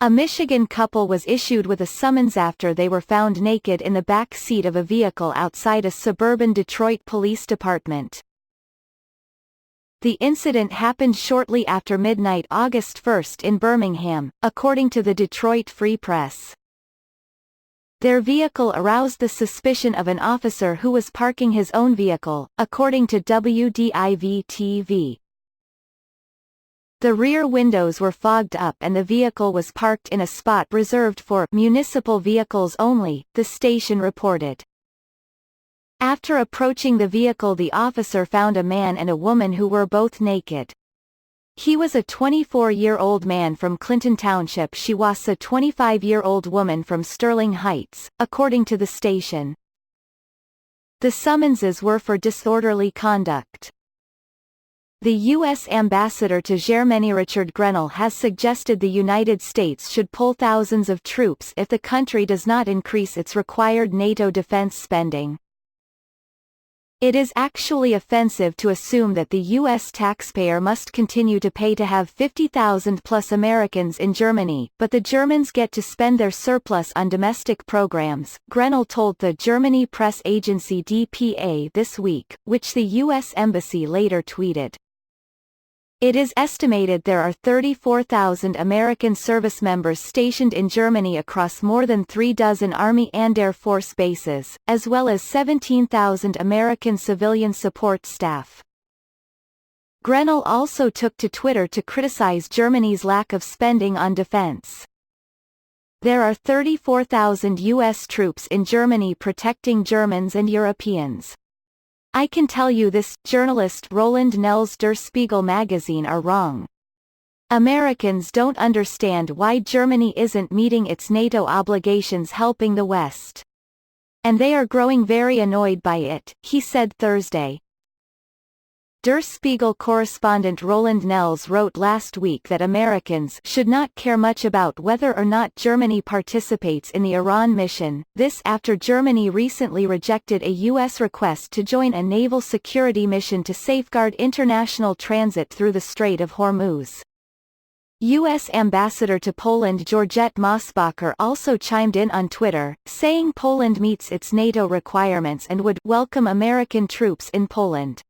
A Michigan couple was issued with a summons after they were found naked in the back seat of a vehicle outside a suburban Detroit police department. The incident happened shortly after midnight August 1 in Birmingham, according to the Detroit Free Press. Their vehicle aroused the suspicion of an officer who was parking his own vehicle, according to WDIV-TV. The rear windows were fogged up and the vehicle was parked in a spot reserved for municipal vehicles only, the station reported. After approaching the vehicle, the officer found a man and a woman who were both naked. He was a 24-year-old man from Clinton Township. She was a 25-year-old woman from Sterling Heights, according to the station. The summonses were for disorderly conduct. The U.S. ambassador to GermanyRichard Grenell has suggested the United States should pull thousands of troops if the country does not increase its required NATO defense spending. It is actually offensive to assume that the U.S. taxpayer must continue to pay to have 50,000 plus Americans in Germany, but the Germans get to spend their surplus on domestic programs, Grenell told the Germany press agency dpa this week, which the U.S. Embassy later tweeted. It is estimated there are 34,000 American service members stationed in Germany across more than 36 Army and Air Force bases, as well as 17,000 American civilian support staff. Grenell also took to Twitter to criticize Germany's lack of spending on defense. There are 34,000 U.S. troops in Germany protecting Germans and Europeans. I can tell you this, journalist Roland Nels Der Spiegel magazine are wrong. Americans don't understand why Germany isn't meeting its NATO obligations helping the West. And they are growing very annoyed by it, he said Thursday. Der Spiegel correspondent Roland Nels wrote last week that Americans should not care much about whether or not Germany participates in the Iran mission, this after Germany recently rejected a U.S. request to join a naval security mission to safeguard international transit through the Strait of Hormuz. U.S. Ambassador to Poland Georgette Mosbacher also chimed in on Twitter, saying Poland meets its NATO requirements and would welcome American troops in Poland.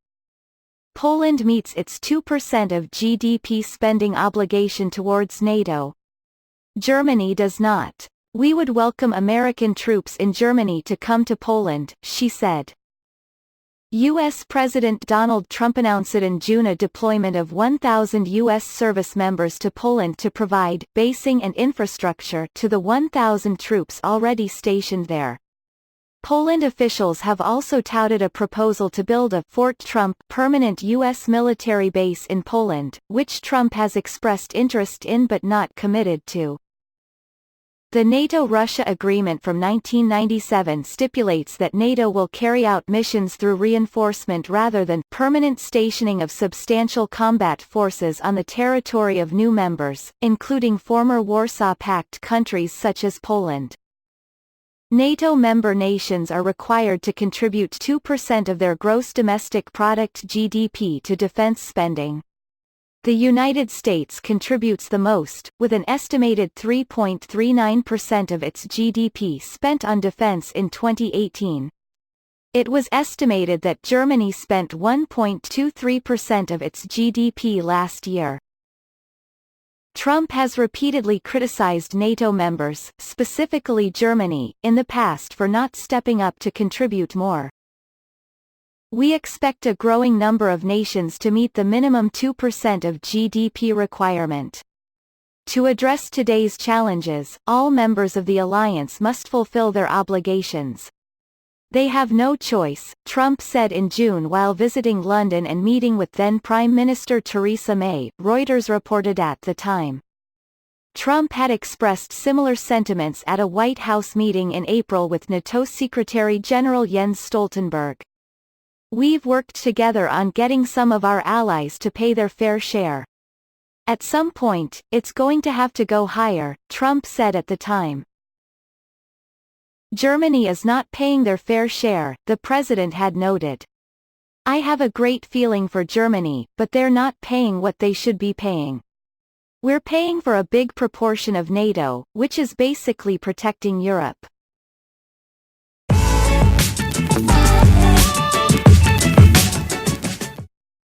Poland meets its 2% of GDP spending obligation towards NATO. Germany does not. We would welcome American troops in Germany to come to Poland, she said. U.S. President Donald Trump announced in June a deployment of 1,000 U.S. service members to Poland to provide basing and infrastructure to the 1,000 troops already stationed there. Poland officials have also touted a proposal to build a Fort Trump permanent U.S. military base in Poland, which Trump has expressed interest in but not committed to. The NATO-Russia agreement from 1997 stipulates that NATO will carry out missions through reinforcement rather than permanent stationing of substantial combat forces on the territory of new members, including former Warsaw Pact countries such as Poland. NATO member nations are required to contribute 2% of their gross domestic product (GDP) to defense spending. The United States contributes the most, with an estimated 3.39% of its GDP spent on defense in 2018. It was estimated that Germany spent 1.23% of its GDP last year. Trump has repeatedly criticized NATO members, specifically Germany, in the past for not stepping up to contribute more. We expect a growing number of nations to meet the minimum 2% of GDP requirement. To address today's challenges, all members of the alliance must fulfill their obligations. They have no choice, Trump said in June while visiting London and meeting with then Prime Minister Theresa May, Reuters reported at the time. Trump had expressed similar sentiments at a White House meeting in April with NATO Secretary General Jens Stoltenberg. We've worked together on getting some of our allies to pay their fair share. At some point, it's going to have to go higher, Trump said at the time. Germany is not paying their fair share, the president had noted. I have a great feeling for Germany, but they're not paying what they should be paying. We're paying for a big proportion of NATO, which is basically protecting Europe.